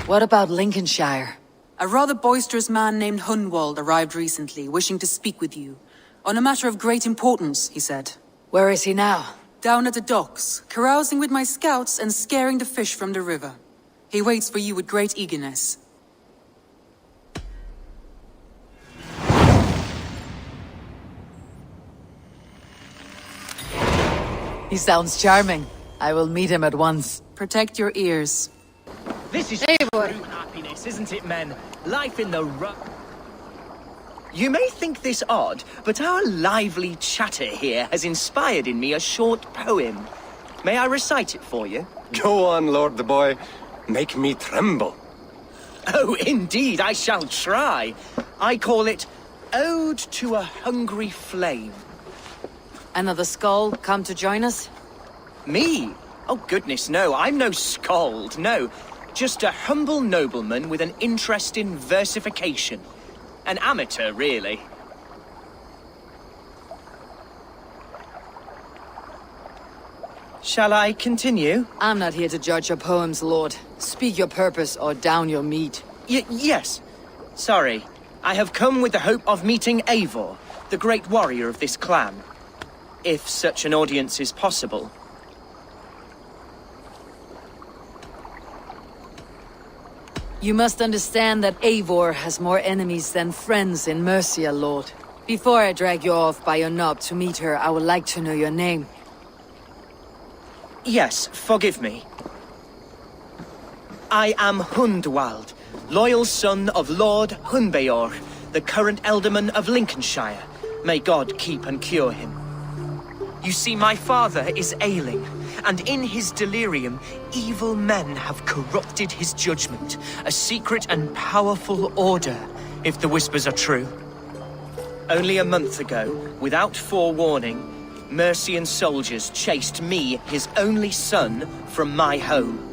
What about Lincolnshire? A rather boisterous man named Hunwald arrived recently, wishing to speak with you. On a matter of great importance, he said. Where is he now? Down at the docks, carousing with my scouts and scaring the fish from the river. He waits for you with great eagerness. He sounds charming. I will meet him at once. Protect your ears. This is true happiness, isn't it, men? Life in the You may think this odd, but our lively chatter here has inspired in me a short poem. May I recite it for you? Go on, Lord the Boy. Make me tremble. Oh, indeed, I shall try. I call it Ode to a Hungry Flame. Another skull come to join us? Me? Oh, goodness, no. I'm no skald, no. Just a humble nobleman with an interest in versification. An amateur, really. Shall I continue? I'm not here to judge your poems, Lord. Speak your purpose or down your meat. Yes. Sorry. I have come with the hope of meeting Eivor, the great warrior of this clan. If such an audience is possible. You must understand that Eivor has more enemies than friends in Mercia, Lord. Before I drag you off by your knob to meet her, I would like to know your name. Yes, forgive me. I am Hundwald, loyal son of Lord Hunbeor, the current Ealdorman of Lincolnshire. May God keep and cure him. You see, my father is ailing, and in his delirium, evil men have corrupted his judgment. A secret and powerful order, if the whispers are true. Only a month ago, without forewarning, Mercian soldiers chased me, his only son, from my home.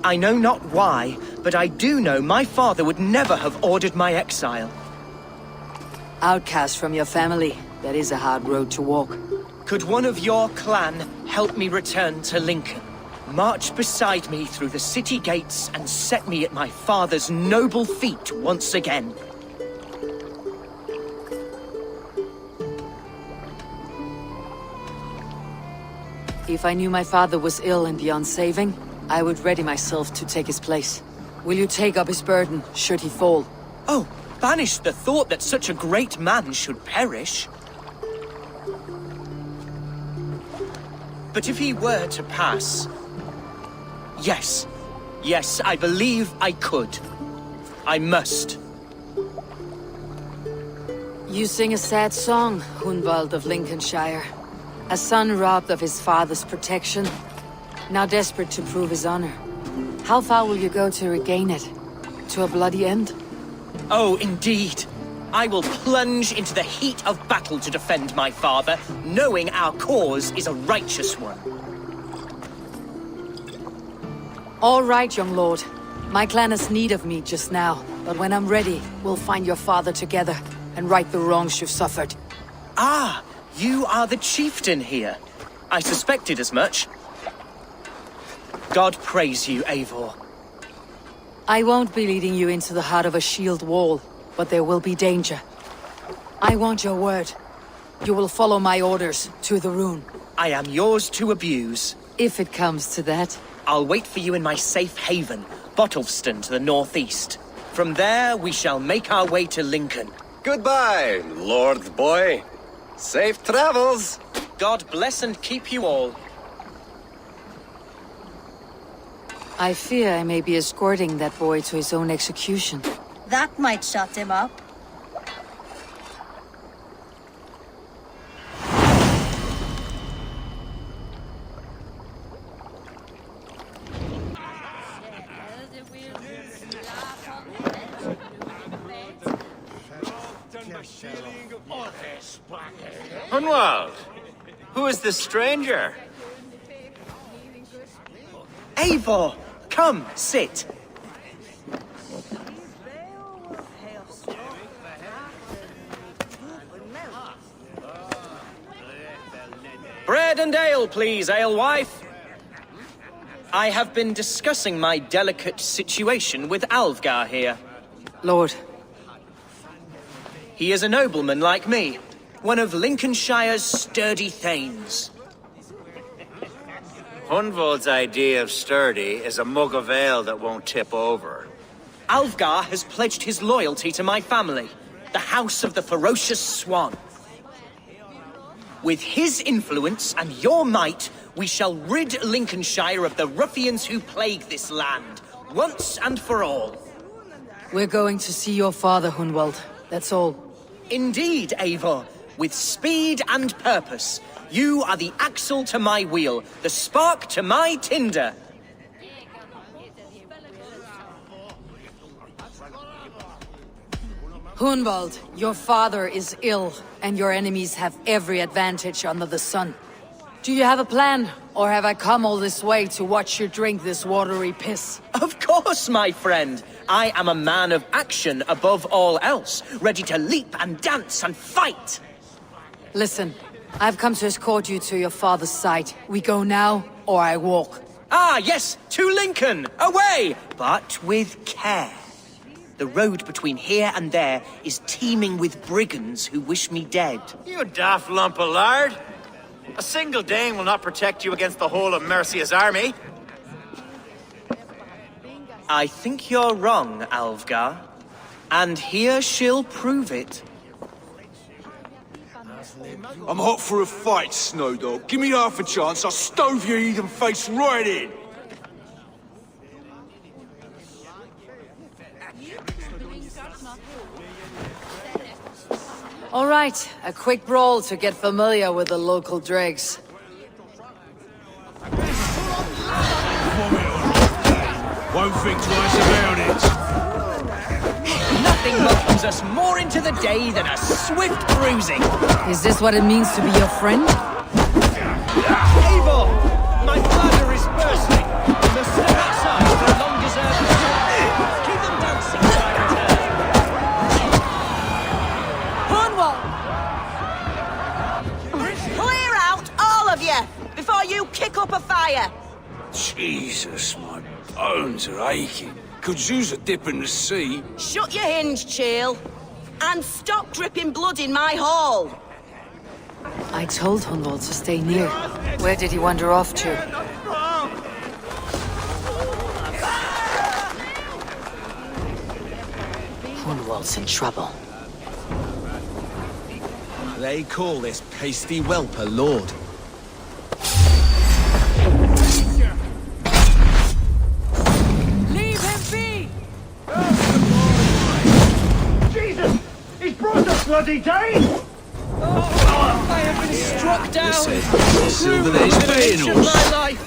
I know not why, but I do know my father would never have ordered my exile. Outcast from your family. That is a hard road to walk. Could one of your clan help me return to Lincoln? March beside me through the city gates and set me at my father's noble feet once again. If I knew my father was ill and beyond saving, I would ready myself to take his place. Will you take up his burden, should he fall? Oh, banish the thought that such a great man should perish. But if he were to pass... Yes. Yes, I believe I could. I must. You sing a sad song, Hunwald of Lincolnshire. A son robbed of his father's protection, now desperate to prove his honor. How far will you go to regain it? To a bloody end? Oh, indeed. I will plunge into the heat of battle to defend my father, knowing our cause is a righteous one. All right, young lord. My clan has need of me just now, but when I'm ready, we'll find your father together and right the wrongs you've suffered. Ah, you are the chieftain here. I suspected as much. God praise you, Eivor. I won't be leading you into the heart of a shield wall, but there will be danger. I want your word. You will follow my orders to the rune. I am yours to abuse. If it comes to that. I'll wait for you in my safe haven, Bottleston to the northeast. From there, we shall make our way to Lincoln. Goodbye, Lord Boy. Safe travels. God bless and keep you all. I fear I may be escorting that boy to his own execution. That might shut him up. Hunwald, who is this stranger? Eivor, come, sit. Bread and ale, please, alewife. I have been discussing my delicate situation with Alfgar here. Lord. He is a nobleman like me, one of Lincolnshire's sturdy thanes. Hunwald's idea of sturdy is a mug of ale that won't tip over. Alfgar has pledged his loyalty to my family, the House of the Ferocious Swan. With his influence and your might, we shall rid Lincolnshire of the ruffians who plague this land, once and for all. We're going to see your father, Hunwald. That's all. Indeed, Eivor. With speed and purpose. You are the axle to my wheel, the spark to my tinder. Hunwald, your father is ill, and your enemies have every advantage under the sun. Do you have a plan, or have I come all this way to watch you drink this watery piss? Of course, my friend. I am a man of action above all else, ready to leap and dance and fight. Listen, I've come to escort you to your father's side. We go now, or I walk. Ah, yes, to Lincoln! Away! But with care. The road between here and there is teeming with brigands who wish me dead. You daft lump of lard! A single Dane will not protect you against the whole of Mercia's army. I think you're wrong, Alfgar. And here she'll prove it. I'm hot for a fight, Snowdog. Give me half a chance, I'll stove your heathen face right in! All right, a quick brawl to get familiar with the local dregs. Won't think twice about it. Nothing welcomes us more into the day than a swift bruising. Is this what it means to be your friend? Eivor! My bladder is bursting. We must step outside for a long-deserved rest. Keep them dancing till I return. Hunwald! Clear out, all of you, before you kick up a fire. Jesus, my bones are aching. Could use a dip in the sea. Shut your hinge, Chill, and stop dripping blood in my hall. I told Hunwald to stay near. Where did he wander off to? Hunwald's in trouble. They call this pasty whelp a lord. Leave him be! Jesus! He's brought us bloody Dane! I have been struck down. Silver there's The paying of us. my life.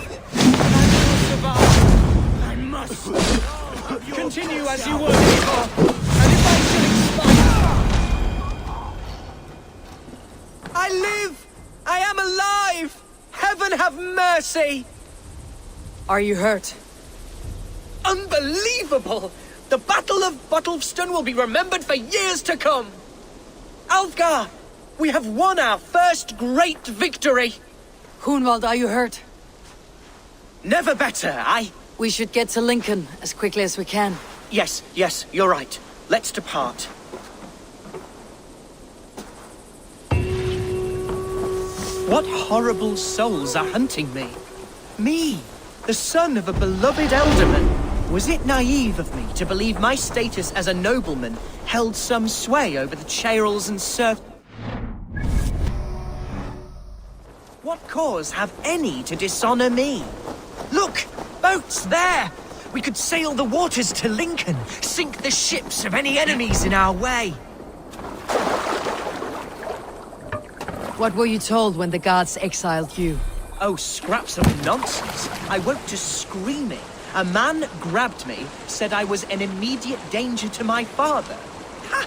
I must survive. I must. Continue as you would, Eivor. And if I should expire... I live! I am alive! Heaven have mercy! Are you hurt? Unbelievable! The Battle of Bottleston will be remembered for years to come! Alfgar! We have won our first great victory! Hunwald, are you hurt? Never better, We should get to Lincoln as quickly as we can. Yes, you're right. Let's depart. What horrible souls are hunting me? Me, the son of a beloved elderman. Was it naive of me to believe my status as a nobleman held some sway over the churls and serfs? What cause have any to dishonor me? Look! Boats there! We could sail the waters to Lincoln, sink the ships of any enemies in our way. What were you told when the guards exiled you? Oh, scraps of nonsense. I woke to screaming. A man grabbed me, said I was an immediate danger to my father. Ha!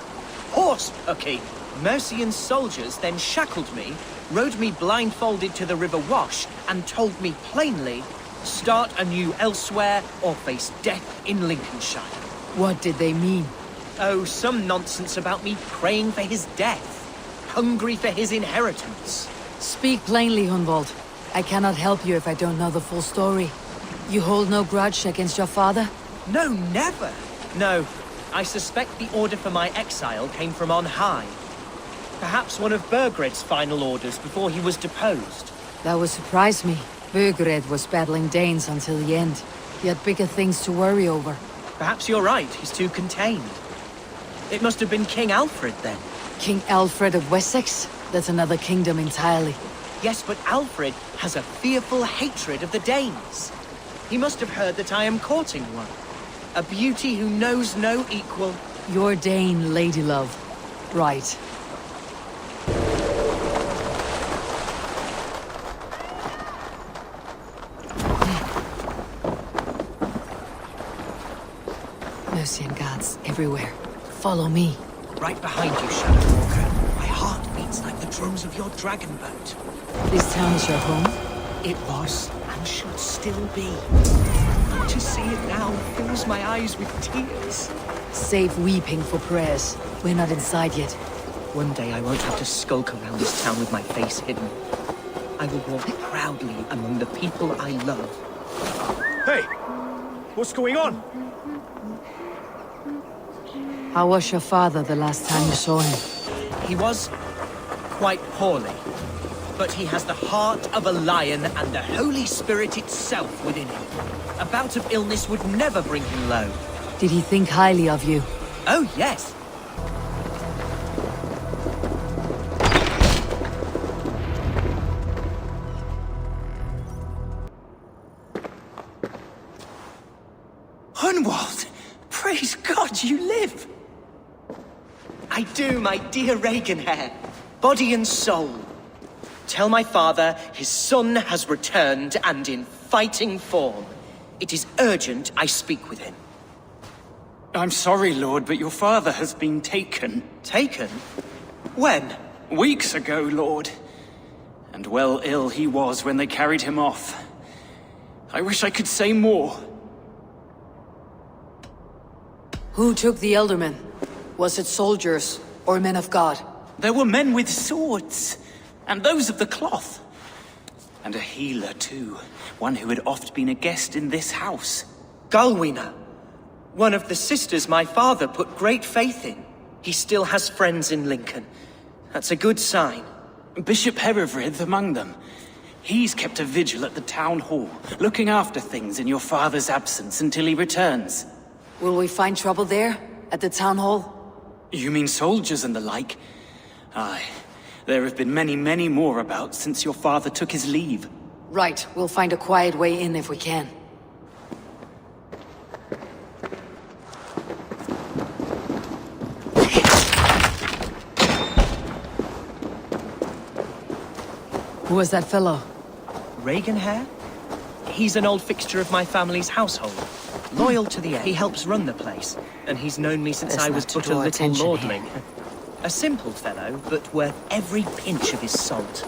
Horse-pucky. Mercian soldiers then shackled me, rode me blindfolded to the River Wash, and told me plainly, start anew elsewhere or face death in Lincolnshire. What did they mean? Oh, some nonsense about me praying for his death. Hungry for his inheritance. Speak plainly, Hunwald. I cannot help you if I don't know the full story. You hold no grudge against your father? No, never. No, I suspect the order for my exile came from on high. Perhaps one of Burgred's final orders before he was deposed. That would surprise me. Burgred was battling Danes until the end. He had bigger things to worry over. Perhaps you're right, he's too contained. It must have been King Alfred then. King Alfred of Wessex? That's another kingdom entirely. Yes, but Alfred has a fearful hatred of the Danes. He must have heard that I am courting one. A beauty who knows no equal. Your Dane, lady love. Right. Mercy and gods everywhere. Follow me. Right behind you, Shadow Walker. My heart beats like the drums of your dragon boat. This town is your home? It was, and should still be. To see it now fills my eyes with tears. Save weeping for prayers. We're not inside yet. One day I won't have to skulk around this town with my face hidden. I will walk proudly among the people I love. Hey! What's going on? How was your father the last time you saw him? He was quite poorly, but he has the heart of a lion and the Holy Spirit itself within him. A bout of illness would never bring him low. Did he think highly of you? Oh, yes. Hunwald! Praise God you live! I do, my dear Regenhair. Body and soul. Tell my father his son has returned and in fighting form. It is urgent I speak with him. I'm sorry, Lord, but your father has been taken. Taken? When? Weeks ago, Lord. And well ill he was when they carried him off. I wish I could say more. Who took the Elderman? Was it soldiers or men of God? There were men with swords, and those of the cloth. And a healer, too. One who had oft been a guest in this house. Galwina. One of the sisters my father put great faith in. He still has friends in Lincoln. That's a good sign. Bishop Herefrith among them. He's kept a vigil at the town hall, looking after things in your father's absence until he returns. Will we find trouble there? At the town hall? You mean soldiers and the like? Aye. There have been many, many more about since your father took his leave. Right. We'll find a quiet way in if we can. Who was that fellow? Regenhair? He's an old fixture of my family's household. Loyal to the end. He helps run the place, and he's known me since I was but a little lordling. A simple fellow, but worth every pinch of his salt.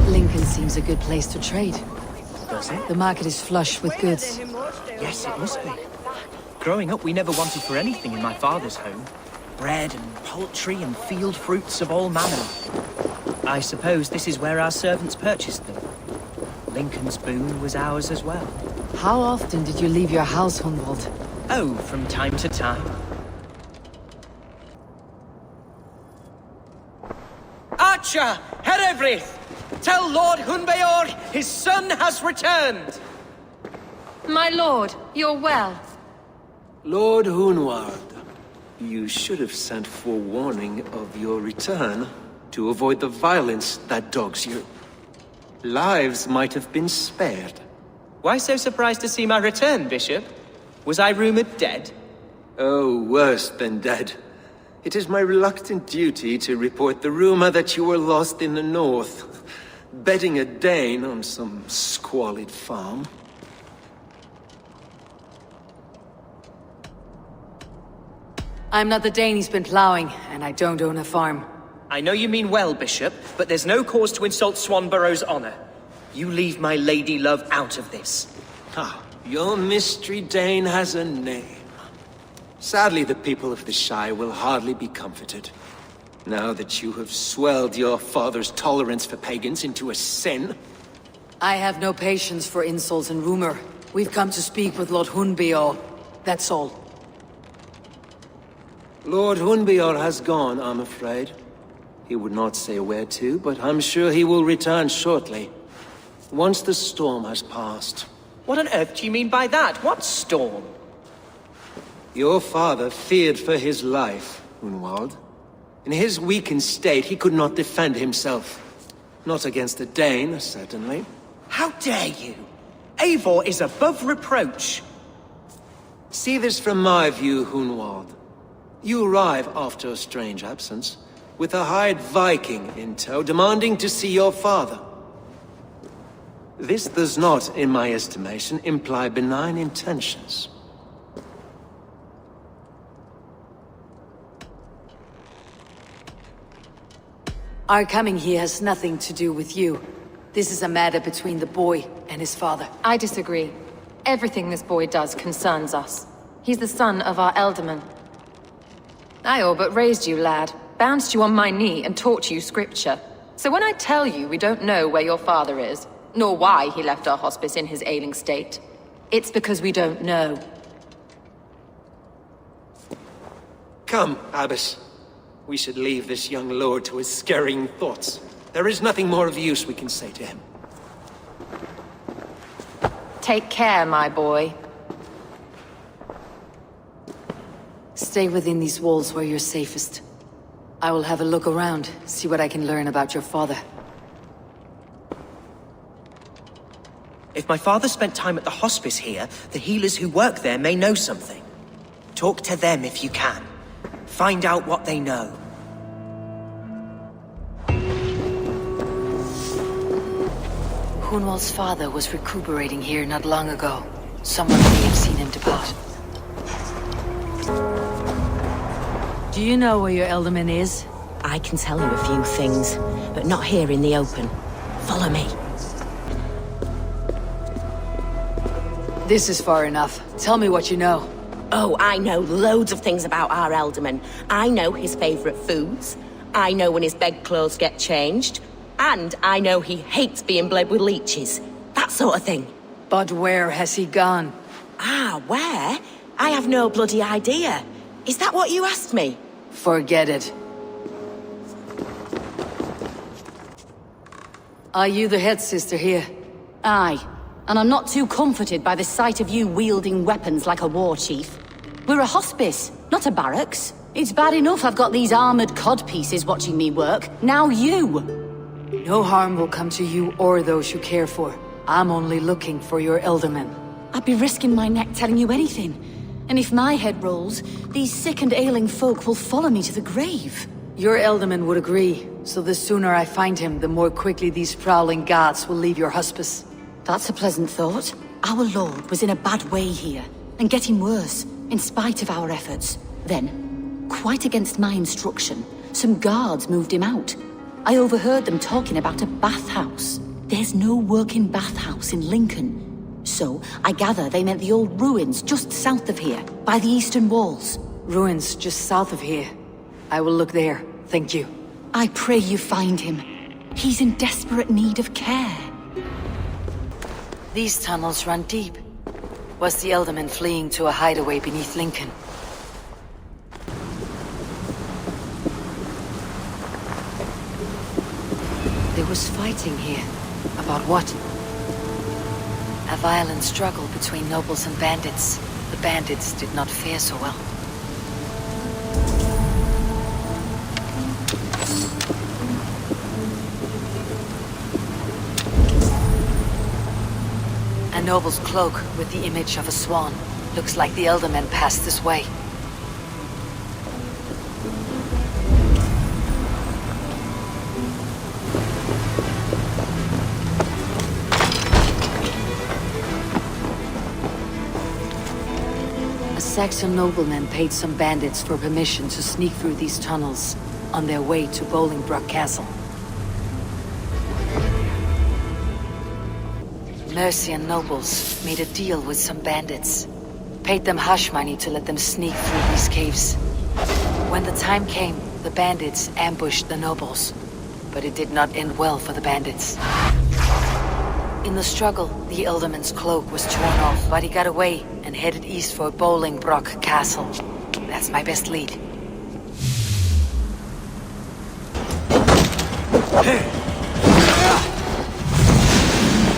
Lincoln seems a good place to trade. Does it? The market is flush with goods. Yes, it must be. Growing up, we never wanted for anything in my father's home. Bread and poultry and field fruits of all manner. I suppose this is where our servants purchased them. Lincoln's boon was ours as well. How often did you leave your house, Hunwald? Oh, from time to time. Archer! Herefrith! Tell Lord Hunbeor his son has returned! My lord, you're well. Lord Hunwald, you should have sent forewarning of your return to avoid the violence that dogs you. Lives might have been spared. Why so surprised to see my return, Bishop? Was I rumored dead? Oh, worse than dead. It is my reluctant duty to report the rumor that you were lost in the north, bedding a Dane on some squalid farm. I'm not the Dane he's been plowing, and I don't own a farm. I know you mean well, Bishop, but there's no cause to insult Swanborough's honor. You leave my lady love out of this. Ah, your mystery Dane has a name. Sadly, the people of the Shire will hardly be comforted. Now that you have swelled your father's tolerance for pagans into a sin. I have no patience for insults and rumor. We've come to speak with Lord Hunbeor. That's all. Lord Hunbeor has gone, I'm afraid. He would not say where to, but I'm sure he will return shortly. Once the storm has passed. What on earth do you mean by that? What storm? Your father feared for his life, Hunwald. In his weakened state, he could not defend himself. Not against a Dane, certainly. How dare you? Eivor is above reproach. See this from my view, Hunwald. You arrive after a strange absence, with a hired Viking in tow, demanding to see your father. This does not, in my estimation, imply benign intentions. Our coming here has nothing to do with you. This is a matter between the boy and his father. I disagree. Everything this boy does concerns us. He's the son of our Elderman. I all but raised you, lad. Bounced you on my knee and taught you scripture. So when I tell you we don't know where your father is, nor why he left our hospice in his ailing state, it's because we don't know. Come, Abbess. We should leave this young lord to his scurrying thoughts. There is nothing more of use we can say to him. Take care, my boy. Stay within these walls where you're safest. I will have a look around, see what I can learn about your father. If my father spent time at the hospice here, the healers who work there may know something. Talk to them if you can. Find out what they know. Hunwald's father was recuperating here not long ago. Someone may have seen him depart. Do you know where your Elderman is? I can tell you a few things, but not here in the open. Follow me. This is far enough. Tell me what you know. Oh, I know loads of things about our Elderman. I know his favorite foods. I know when his bedclothes get changed. And I know he hates being bled with leeches. That sort of thing. But where has he gone? Ah, where? I have no bloody idea. Is that what you asked me? Forget it. Are you the head sister here? Aye. And I'm not too comforted by the sight of you wielding weapons like a war chief. We're a hospice, not a barracks. It's bad enough I've got these armored codpieces watching me work. Now you! No harm will come to you or those you care for. I'm only looking for your Elderman. I'd be risking my neck telling you anything. And if my head rolls, these sick and ailing folk will follow me to the grave. Your Elderman would agree, so the sooner I find him, the more quickly these prowling gods will leave your hospice. That's a pleasant thought. Our lord was in a bad way here, and getting worse, in spite of our efforts. Then, quite against my instruction, some guards moved him out. I overheard them talking about a bathhouse. There's no working bathhouse in Lincoln. So, I gather they meant the old ruins just south of here, by the eastern walls. Ruins just south of here. I will look there, thank you. I pray you find him. He's in desperate need of care. These tunnels run deep. Was the Elderman fleeing to a hideaway beneath Lincoln? There was fighting here. About what? A violent struggle between nobles and bandits. The bandits did not fare so well. A noble's cloak with the image of a swan. Looks like the Elderman passed this way. A Saxon nobleman paid some bandits for permission to sneak through these tunnels on their way to Bolingbroke Castle. Mercian nobles made a deal with some bandits. Paid them hush money to let them sneak through these caves. When the time came, the bandits ambushed the nobles. But it did not end well for the bandits. In the struggle, the Ealdorman's cloak was torn off, but he got away and headed east for Bolingbroke Castle. That's my best lead.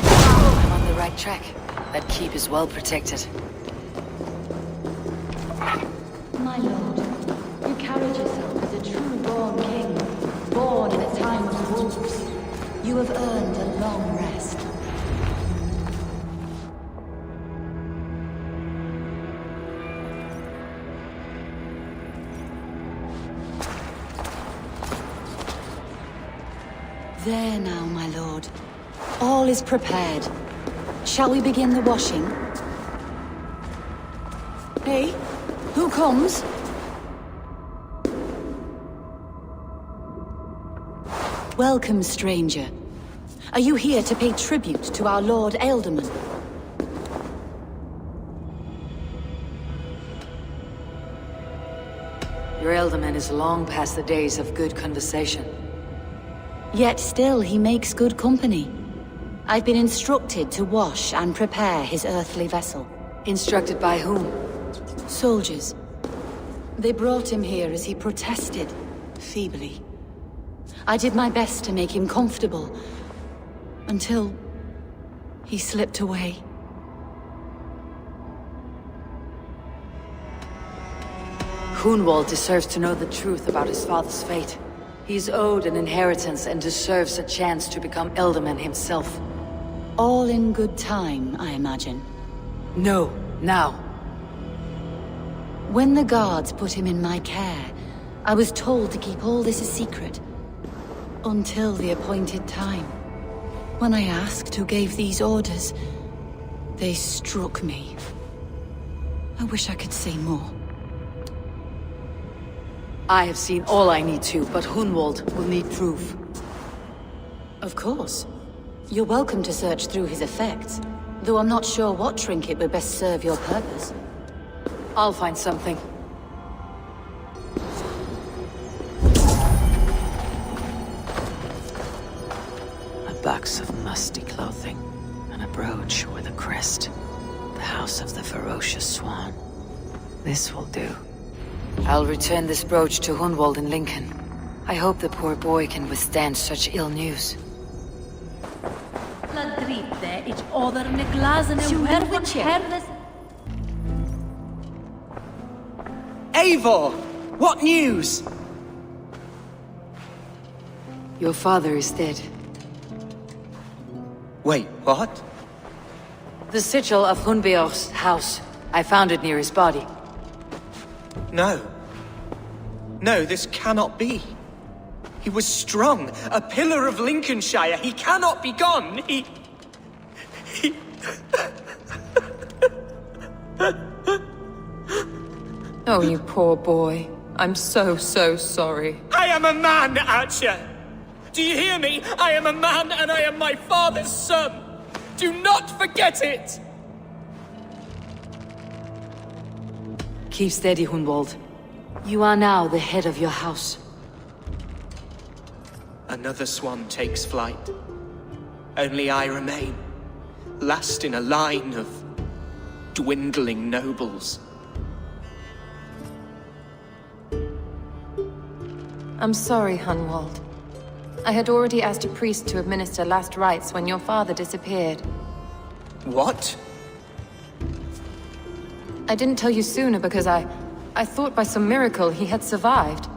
I'm on the right track. That keep is well protected. My lord, you carried yourself as a true-born king, born in a time of wolves. You have earned a long rest. There now, my lord. All is prepared. Shall we begin the washing? Hey, who comes? Welcome, stranger. Are you here to pay tribute to our Lord Ealdorman? Your Ealdorman is long past the days of good conversation. Yet still he makes good company. I've been instructed to wash and prepare his earthly vessel. Instructed by whom? Soldiers. They brought him here as he protested, feebly. I did my best to make him comfortable, until he slipped away. Hunwald deserves to know the truth about his father's fate. He's owed an inheritance and deserves a chance to become Ealdorman himself. All in good time, I imagine. No, now. When the guards put him in my care, I was told to keep all this a secret. Until the appointed time. When I asked who gave these orders, they struck me. I wish I could say more. I have seen all I need to, but Hunwald will need proof. Of course. You're welcome to search through his effects, though I'm not sure what trinket would best serve your purpose. I'll find something. A box of musty clothing, and a brooch with a crest. The House of the Ferocious Swan. This will do. I'll return this brooch to Hunwald in Lincoln. I hope the poor boy can withstand such ill news. Eivor! What news? Your father is dead. Wait, what? The sigil of Hunbeor's house. I found it near his body. No. No, this cannot be. He was strong, a pillar of Lincolnshire. He cannot be gone. He... Oh, you poor boy. I'm so sorry. I am a man, Archer! Do you hear me? I am a man and I am my father's son! Do not forget it! Keep steady, Hunwald. You are now the head of your house. Another swan takes flight. Only I remain, last in a line of dwindling nobles. I'm sorry, Hunwald. I had already asked a priest to administer last rites when your father disappeared. What? I didn't tell you sooner because I thought by some miracle he had survived.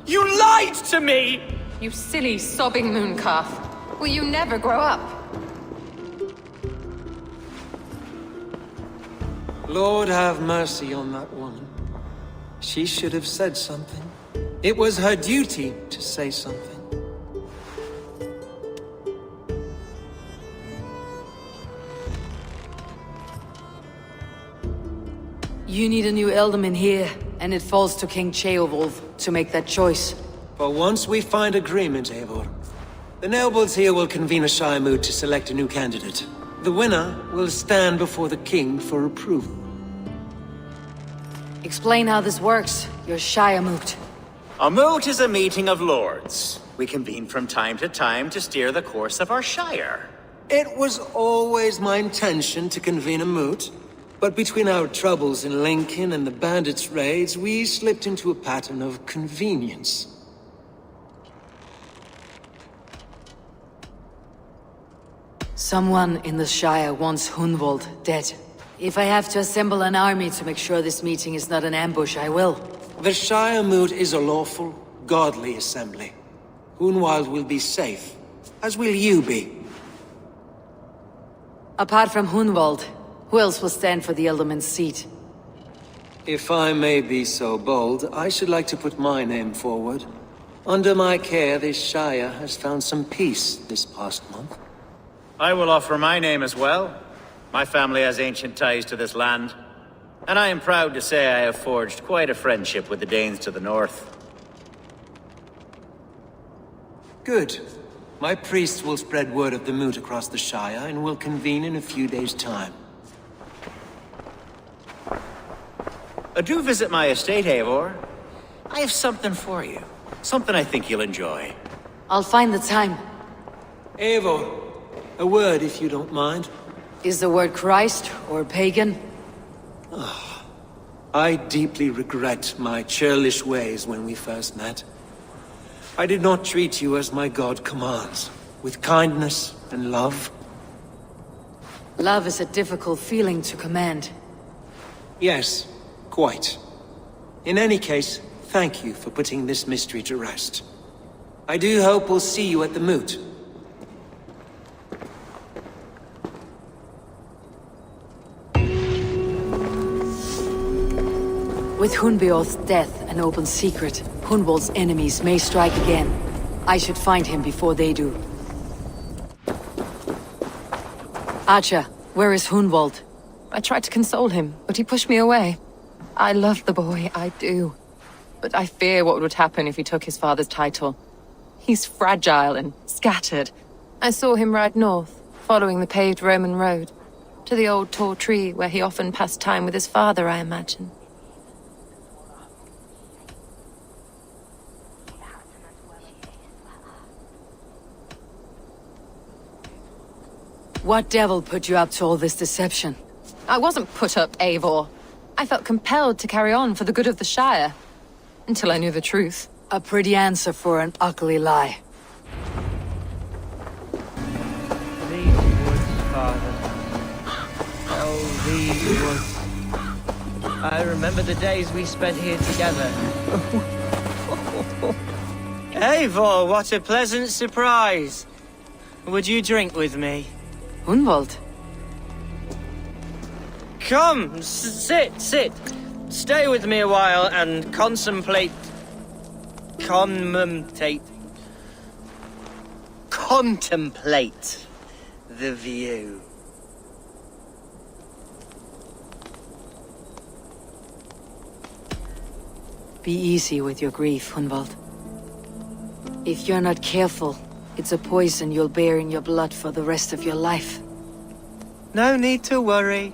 You lied to me! You silly, sobbing mooncalf. Will you never grow up? Lord have mercy on that woman. She should have said something. It was her duty to say something. You need a new Ealdorman here, and it falls to King Ceolwulf to make that choice. But once we find agreement, Eivor, the nobles here will convene a Shire moot to select a new candidate. The winner will stand before the king for approval. Explain how this works, your Shire moot. A moot is a meeting of lords. We convene from time to time to steer the course of our shire. It was always my intention to convene a moot, but between our troubles in Lincoln and the bandits' raids, we slipped into a pattern of convenience. Someone in the Shire wants Hunwald dead. If I have to assemble an army to make sure this meeting is not an ambush, I will. The Shire moot is a lawful, godly assembly. Hunwald will be safe, as will you be. Apart from Hunwald, who else will stand for the Elderman's seat? If I may be so bold, I should like to put my name forward. Under my care, this Shire has found some peace this past month. I will offer my name as well. My family has ancient ties to this land, and I am proud to say I have forged quite a friendship with the Danes to the north. Good. My priests will spread word of the moot across the Shire and will convene in a few days' time. Do visit my estate, Eivor. I have something for you. Something I think you'll enjoy. I'll find the time. Eivor, a word if you don't mind. Is the word Christ or pagan? I deeply regret my churlish ways when we first met. I did not treat you as my god commands, with kindness and love. Love is a difficult feeling to command. Yes, quite. In any case, thank you for putting this mystery to rest. I do hope we'll see you at the moot. With Hunbeorth's death an open secret, Hunwald's enemies may strike again. I should find him before they do. Archer, where is Hunwald? I tried to console him, but he pushed me away. I love the boy, I do. But I fear what would happen if he took his father's title. He's fragile and scattered. I saw him ride north, following the paved Roman road. To the old tall tree where he often passed time with his father, I imagine. What devil put you up to all this deception? I wasn't put up, Eivor. I felt compelled to carry on for the good of the Shire. Until I knew the truth. A pretty answer for an ugly lie. These woods, Father. Oh, these woods. I remember the days we spent here together. Eivor, what a pleasant surprise. Would you drink with me? Hunwald? Come, sit. Stay with me a while and contemplate the view. Be easy with your grief, Hunwald. If you're not careful, it's a poison you'll bear in your blood for the rest of your life. No need to worry.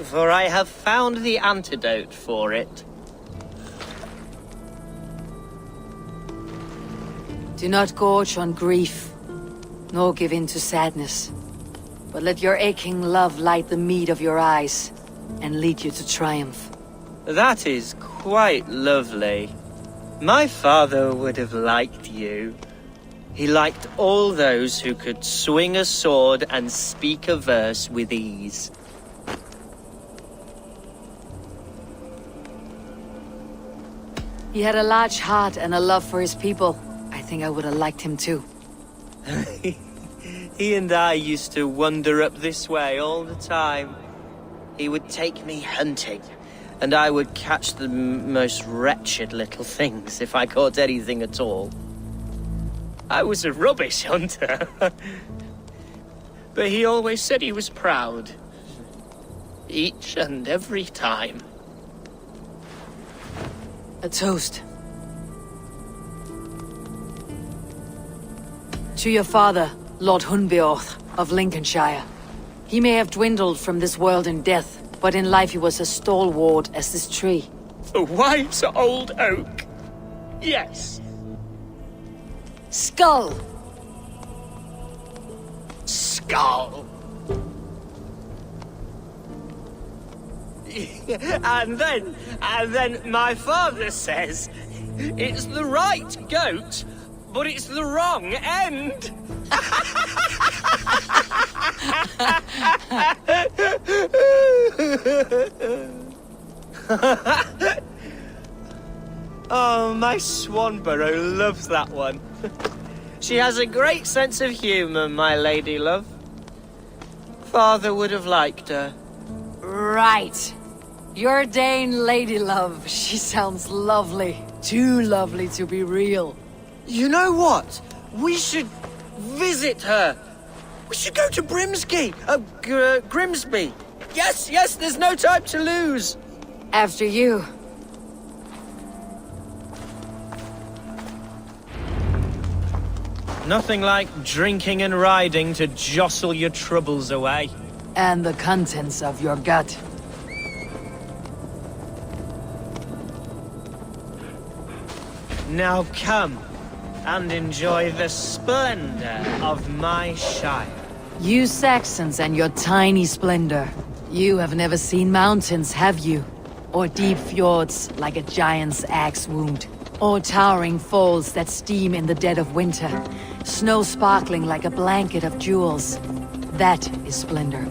For I have found the antidote for it. Do not gorge on grief, nor give in to sadness. But let your aching love light the mead of your eyes, and lead you to triumph. That is quite lovely. My father would have liked you. He liked all those who could swing a sword and speak a verse with ease. He had a large heart and a love for his people. I think I would have liked him too. He and I used to wander up this way all the time. He would take me hunting, and I would catch the most wretched little things if I caught anything at all. I was a rubbish hunter. But he always said he was proud. Each and every time. A toast. To your father, Lord Hunbeorth of Lincolnshire. He may have dwindled from this world in death, but in life he was as stalwart as this tree. A wise old oak. Yes. Skull! skull. And then my father says, it's the right goat, but it's the wrong end. Oh, my Swanborough loves that one. She has a great sense of humour, my lady love. Father would have liked her. Right. Your Dane lady love. She sounds lovely. Too lovely to be real. You know what? We should visit her. We should go to Grimsby. Grimsby. Yes, there's no time to lose. After you. Nothing like drinking and riding to jostle your troubles away. And the contents of your gut. Now come and enjoy the splendor of my shire. You Saxons and your tiny splendor. You have never seen mountains, have you? Or deep fjords like a giant's axe wound. Or towering falls that steam in the dead of winter. Snow sparkling like a blanket of jewels. That is splendor.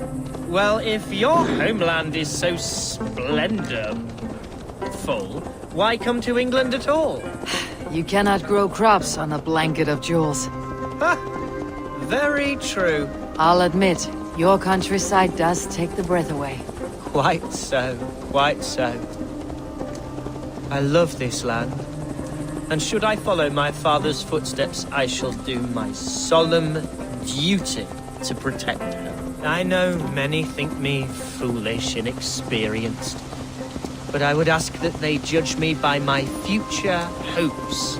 Well, if your homeland is so splendorful, why come to England at all? You cannot grow crops on a blanket of jewels. Very true. I'll admit, your countryside does take the breath away. Quite so, quite so. I love this land. And should I follow my father's footsteps, I shall do my solemn duty to protect her. I know many think me foolish, inexperienced, but I would ask that they judge me by my future hopes,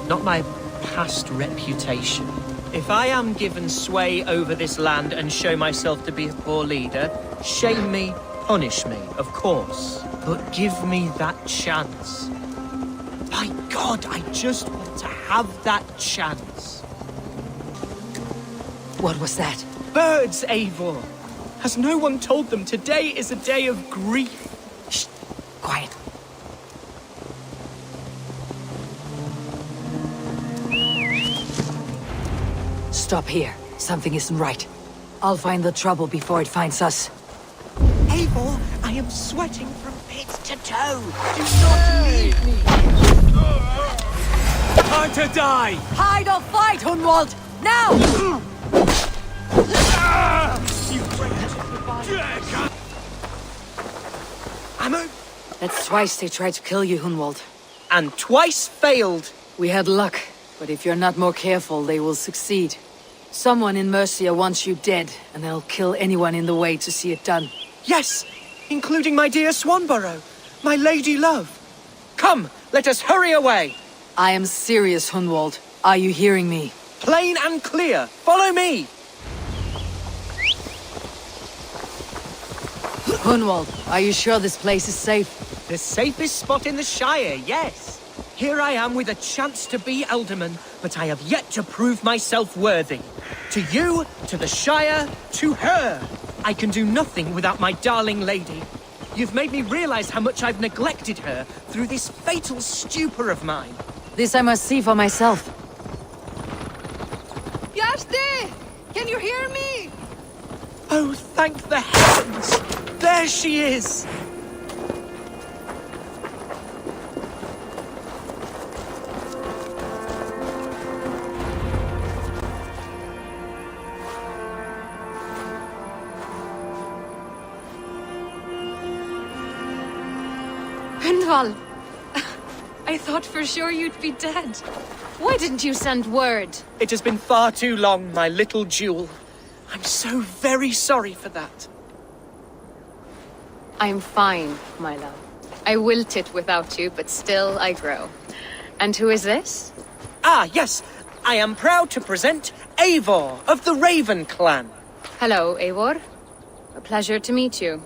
not my past reputation. If I am given sway over this land and show myself to be a poor leader, shame me, punish me, of course, but give me that chance. My God, I just want to have that chance. What was that? Birds, Eivor! Has no one told them today is a day of grief? Shh! Quiet. Stop here. Something isn't right. I'll find the trouble before it finds us. Eivor, I am sweating from pit to toe. Do not leave me. Time to die! Hide or fight, Hunwald! Now! Ammo! That's twice they tried to kill you, Hunwald. And twice failed. We had luck, but if you're not more careful, they will succeed. Someone in Mercia wants you dead, and they'll kill anyone in the way to see it done. Yes, including my dear Swanborough, my lady love. Come, let us hurry away. I am serious, Hunwald. Are you hearing me? Plain and clear. Follow me. Hunwald, are you sure this place is safe? The safest spot in the Shire, yes. Here I am with a chance to be Alderman, but I have yet to prove myself worthy. To you, to the Shire, to her. I can do nothing without my darling lady. You've made me realize how much I've neglected her through this fatal stupor of mine. This I must see for myself. Yaste! Can you hear me? Oh, thank the heavens! There she is! Gunvald! I thought for sure you'd be dead. Why didn't you send word? It has been far too long, my little jewel. I'm so very sorry for that. I'm fine, my love. I wilted without you, but still I grow. And who is this? Ah, yes. I am proud to present Eivor of the Raven clan. Hello, Eivor. A pleasure to meet you.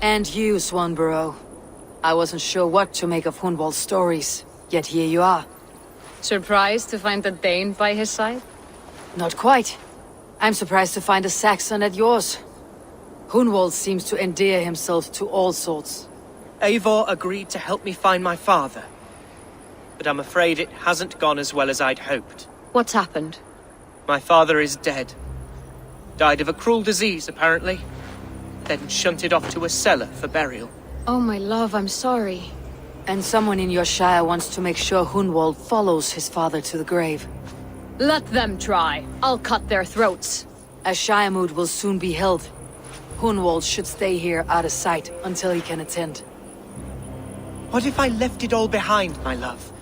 And you, Swanborough. I wasn't sure what to make of Hunwald's stories, yet here you are. Surprised to find a Dane by his side? Not quite. I'm surprised to find a Saxon at yours. Hunwald seems to endear himself to all sorts. Eivor agreed to help me find my father. But I'm afraid it hasn't gone as well as I'd hoped. What's happened? My father is dead. Died of a cruel disease, apparently. Then shunted off to a cellar for burial. Oh, my love, I'm sorry. And someone in your shire wants to make sure Hunwald follows his father to the grave. Let them try. I'll cut their throats. A shire moot will soon be held. Hunwald should stay here out of sight until he can attend. What if I left it all behind, my love?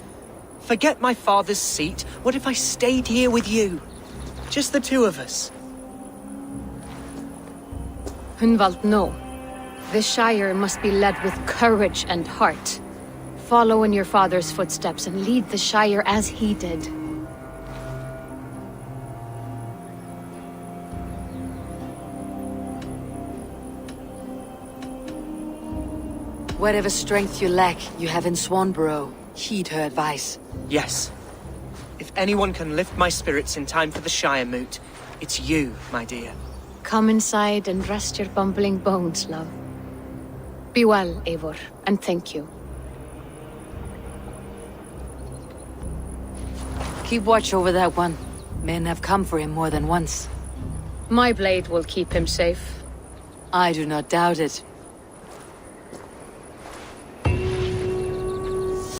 Forget my father's seat. What if I stayed here with you? Just the two of us. Hunwald, no. This Shire must be led with courage and heart. Follow in your father's footsteps and lead the Shire as he did. Whatever strength you lack, you have in Swanborough. Heed her advice. Yes. If anyone can lift my spirits in time for the Shire moot, it's you, my dear. Come inside and rest your bumbling bones, love. Be well, Eivor, and thank you. Keep watch over that one. Men have come for him more than once. My blade will keep him safe. I do not doubt it.